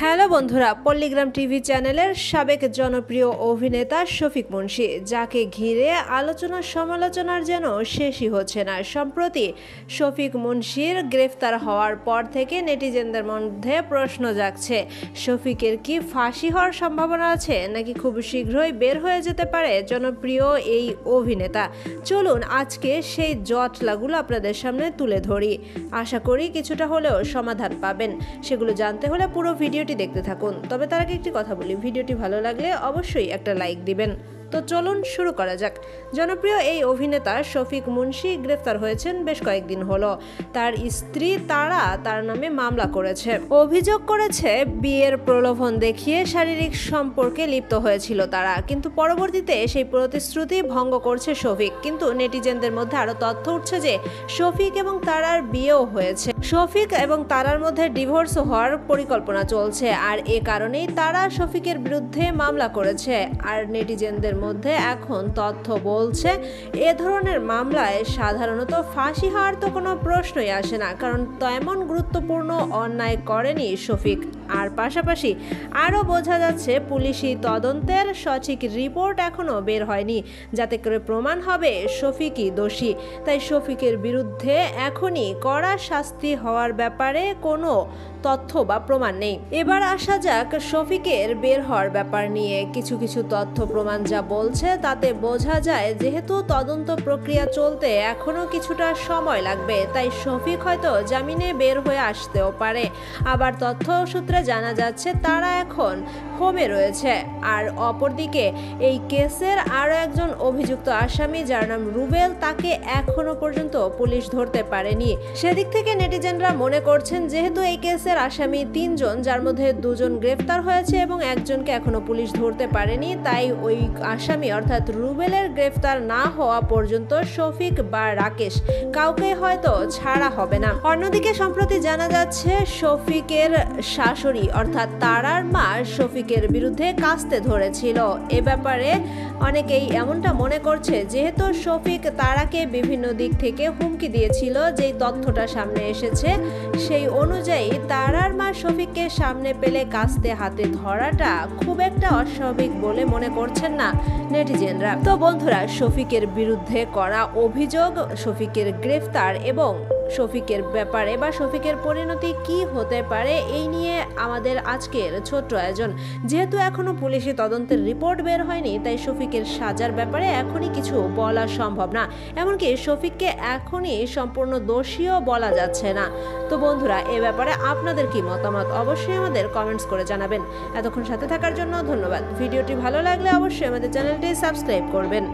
Hello বন্ধুরা, পল্লিগ্রাম TV চ্যানেলের সাবেক জনপ্রিয় অভিনেতা শফিক মুন্সী, যাকে ঘিরে আলোচনা সমালোচনার যেন শেষই হচ্ছে না। সম্প্রতি শফিক মুন্সীর গ্রেফতার হওয়ার পর থেকে নেটিজেনদের মধ্যে প্রশ্ন জাগছে, শফিকের কি ফাঁসি হওয়ার সম্ভাবনা আছে, নাকি খুব শীঘ্রই বের হয়ে যেতে পারে জনপ্রিয় এই অভিনেতা। চলুন আজকে সেই জটলাগুলো আপনাদের সামনে তুলে ধরি। আশা করি কিছুটা হলেও সমাধান পাবেন। সেগুলো জানতে হলে পুরো ভিডিওটি দেখতে থাকুন। তবে তার আগে একটি কথা বলি, ভিডিওটি ভালো লাগলে অবশ্যই একটা লাইক দিবেন। তো চলুন শুরু করা যাক। জনপ্রিয় এই অভিনেতা শফিক মুন্সী গ্রেফতার হয়েছেন বেশ কয়েকদিন হলো। তার স্ত্রী তারা তার নামে মামলা করেছে। অভিযোগ করেছে বিয়ের প্রলোভন দেখিয়ে শারীরিক সম্পর্কে লিপ্ত হয়েছিল তারা, কিন্তু পরবর্তীতে সেই প্রতিশ্রুতি ভঙ্গ করছে শফিক। কিন্তু নেটিজেনদের মধ্যে আরো তথ্য উঠছে যে শফিক এবং তারার বিয়েও হয়েছে। শফিক এবং তারার মধ্যে ডিভোর্স হওয়ার পরিকল্পনা চলছে, আর এ কারণেই তারা শফিকের বিরুদ্ধে মামলা করেছে। আর নেটিজেনদের মধ্যে এখন তথ্য বলছে এ ধরনের মামলায় সাধারণত ফাঁসি হওয়ার তো কোনো প্রশ্নই আসে না, কারণ তেমন গুরুত্বপূর্ণ অন্যায় করেনি শফিক। আর পাশাপাশি আরও বোঝা যাচ্ছে পুলিশি তদন্তের সঠিক রিপোর্ট এখনও বের হয়নি, যাতে করে প্রমাণ হবে শফিকই দোষী। তাই শফিকের বিরুদ্ধে এখনই কড়া শাস্তি হওয়ার ব্যাপারে কোনো তথ্য বা প্রমাণ নেই। এবার আসা যাক শফিকের বের হওয়ার ব্যাপার নিয়ে। কিছু কিছু তথ্য প্রমাণ যা বলছে তাতে বোঝা যায়, যেহেতু তদন্ত প্রক্রিয়া চলতে এখনো কিছুটা সময় লাগবে, তাই শফিক হয়তো জামিনে বের হয়ে আসতেও পারে। আবার তথ্য সূত্রে জানা যাচ্ছে তারা এখন হোমে রয়েছে। আর অপরদিকে এই কেসের আরও একজন অভিযুক্ত আসামি, যার নাম রুবেল, তাকে এখনো পর্যন্ত পুলিশ ধরতে পারেনি। সেদিক থেকে নেটিজেনরা মনে করছেন, যেহেতু এই কেসের আসামি 3 জন, যার মধ্যে 2 জন গ্রেফতার হয়েছে এবং একজনকে এখনো পুলিশ ধরতে পারেনি, তাই ওই আসামি অর্থাৎ রুবেলের গ্রেফতার না হওয়া পর্যন্ত শফিক বা রাকেশ কাউকে হয়তো ছাড়া হবে না। অন্যদিকে সম্প্রতি জানা যাচ্ছে শফিকের শাশুড়ি অর্থাৎ তারার মা শফিকের বিরুদ্ধে কাস্তে ধরেছিল। এ ব্যাপারে অনেকেই এমনটা মনে করছে, যেহেতু শফিক তারাকে বিভিন্ন দিক থেকে হুমকি দিয়েছিল, যেই তথ্যটা সামনে এসেছে সেই অনুযায়ী তারার মা শফিককে সামনে পেলে কাস্তে হাতে ধরাটা খুব একটা অস্বাভাবিক বলে মনে করছেন না নেটিজেনরা। তো বন্ধুরা, শফিকের বিরুদ্ধে করা অভিযোগ, শফিকের গ্রেফতার এবং শফিকের ব্যাপারে বা শফিকের পরিণতি কি হতে পারে, এই নিয়ে আমাদের আজকের ছোট্ট আয়োজন। যেহেতু এখনো পুলিশি তদন্তের রিপোর্ট বের হয়নি, তাই শফিকের সাজার ব্যাপারে এখনই কিছু বলা সম্ভব না। এমনকি শফিককে এখনই সম্পূর্ণ দোষীও বলা যাচ্ছে না। তো বন্ধুরা, এ ব্যাপারে আপনাদের কি মতামত অবশ্যই আমাদের কমেন্টস করে জানাবেন। এতক্ষণ সাথে থাকার জন্য ধন্যবাদ। ভিডিওটি ভালো লাগলে অবশ্যই আমাদের চ্যানেলটি সাবস্ক্রাইব করবেন।